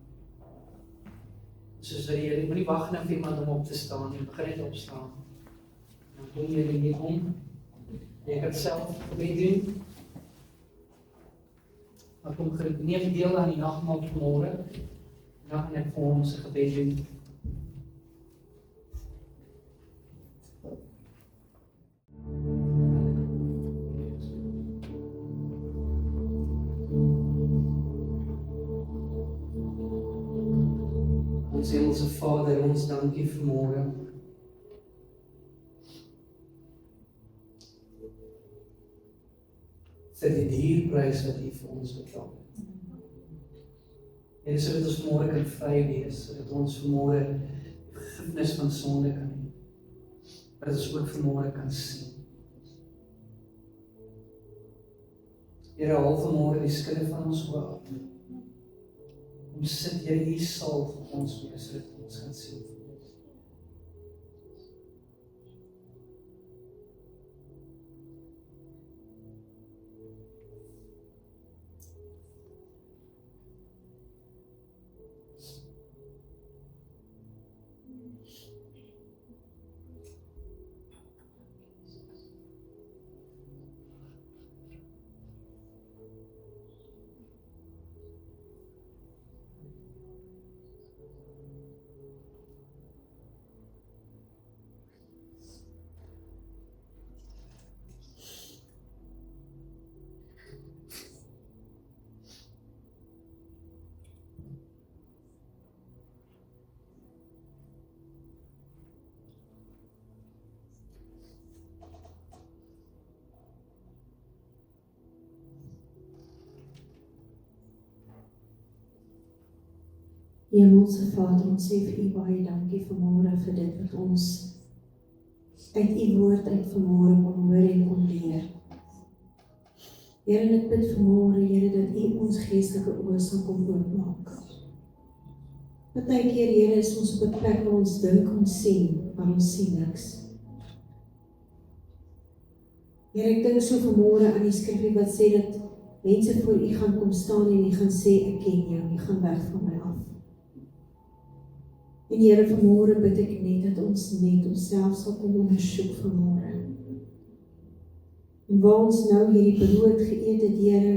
Speaker 1: Soos dat jy moet nie wag net vir iemand om op te staan, jy begin net opstaan. Dan kom jy hier om. Jy kan self gebed doen. Maar kom neem deel aan die nagmaal vanmôre. Dan gaan ek vir ons 'n gebed doen. Ons Hemelse Vader, ons dankie vanmôre. Vir die dierprys wat U vir ons betaal het. En sodat ons vanmôre kan vry wees, sodat ons vanmôre vergifnis van sonde kan hê. Dat ons ook vanmôre kan sien. Here, haal vanmôre die skille van ons oë af. Kom sit, Here, U sal vir ons wees, sodat ons kan sien.
Speaker 3: Hemelse Vader, ons sê vir U baie dankie vanmôre vir dit wat ons uit U woord uit vanmôre kon hoor en kon leer. Here, ek bid vanmôre, Here, dat U ons geestelike oë sal kom oopmaak. Partykeer, Here, is ons op 'n plek waar ons dink ons sien, maar ons sien niks. Here, ek dink so vanmôre aan die skrifgie wat sê dat mense voor U gaan kom staan en U gaan sê, ek ken jou, U gaan weg van my af. En Here, vanmôre bid ek net dat ons net onsself sal kom ondersoek vanmôre. En waar ons nou hierdie brood geëet het, Here,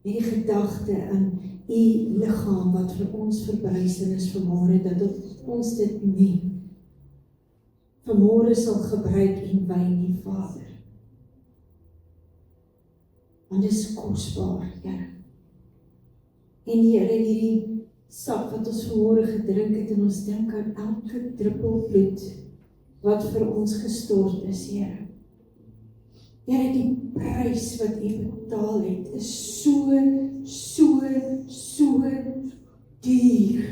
Speaker 3: met die gedagte aan U liggaam wat vir ons verbruising is vanmôre, dat ons dit nie vanmôre sal gebruik en wy nie, Vader. Want dit is kosbaar, Here. En Here, hierdie sap wat ons vanmôre gedrink het, en ons dink aan elke druppel bloed wat vir ons gestort is, Here. Here, die prys wat U betaal het, is so duur.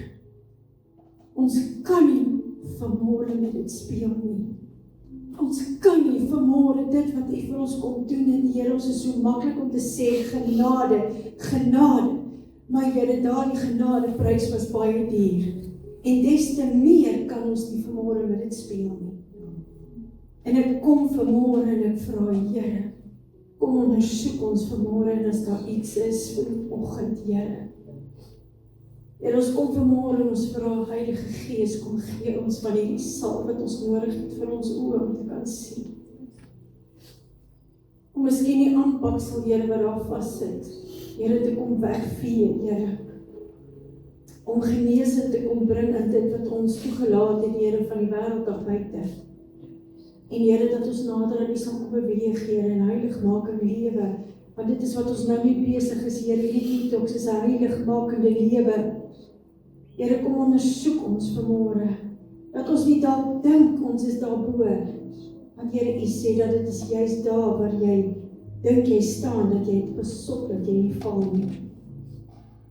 Speaker 3: Ons kan nie vanmôre met dit speel nie. Ons kan nie vanmôre dit wat U vir ons kom doen, en Here, ons is so maklik om te sê, genade, genade. Maar Here, daardie genadeprys was baie duur. En des te meer kan ons nie vanmôre met dit speel nie. En ek kom vanmôre en ek vra, Here, kom ondersoek ons vanmôre en as daar iets is vir die oggend, Here. En ons kom vanmôre en ons vra, Heilige Gees, kom gee ons van hierdie salf wat ons nodig het vir ons oë om te kan sien. Om miskien die aanpaksel, Here, wat daar vassit, Here, te kom wegvee, Here. Om genesing te kom bring in dit wat ons toegelaat het, Here, van die wêreld af buite. En Here, dat ons nader aan U sal kom beweeg, Here, en heiligmakende lewe. Want dit is wat ons nou nie besig is, Here, hierdie detox is 'n heiligmakende lewe. Here, kom ondersoek ons vanmôre. Dat ons nie dalk dink ons is daarbo. Want Here, U sê dat dit is juist daar waar jy dink jy staan, dat jy het besop, dat jy nie val nie.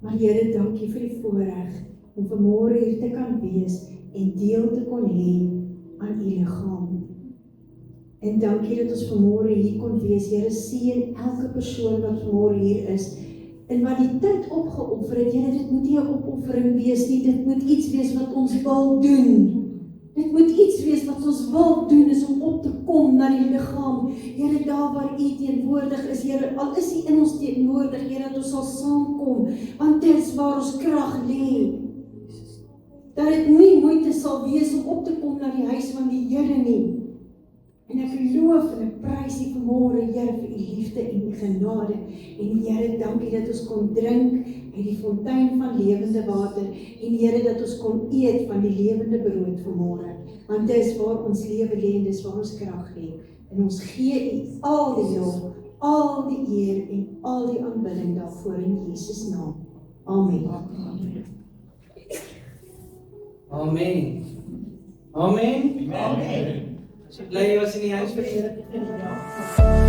Speaker 3: Maar Here, dankie vir die voorreg om vanmôre hier te kan wees en deel te kon hê aan U liggaam. En dankie dat ons vanmôre hier kon wees. Here, seën elke persoon wat vanmôre hier is en wat die tyd opgeoffer het. Here, dit moet nie 'n opoffering wees nie, dit moet iets wees wat ons wil doen. Dit moet iets wees wat ons wil doen, is om op te kom na die liggaam. Here, daar waar U teenwoordig is, Here, al is U in ons teenwoordig, Here, dat ons sal saamkom, want dit is waar ons krag lê. Dat dit nie moeite sal wees om op te kom na die huis van die Here nie. En ek loof en ek prys U vanmôre, Here, vir U liefde en U genade. En Here, dankie dat ons kon drink uit die fontein van lewende water. En Here, dat ons kon eet van die lewende brood vanmôre. Want dis waar ons lewe lê en dis waar ons krag lê. En ons gee U al die lof, al die eer en al die aanbidding daarvoor in Jesus naam. Amen.
Speaker 1: Amen. Amen.
Speaker 4: Amen.
Speaker 1: Bly jy was in die huis vir die Here.
Speaker 2: Ja.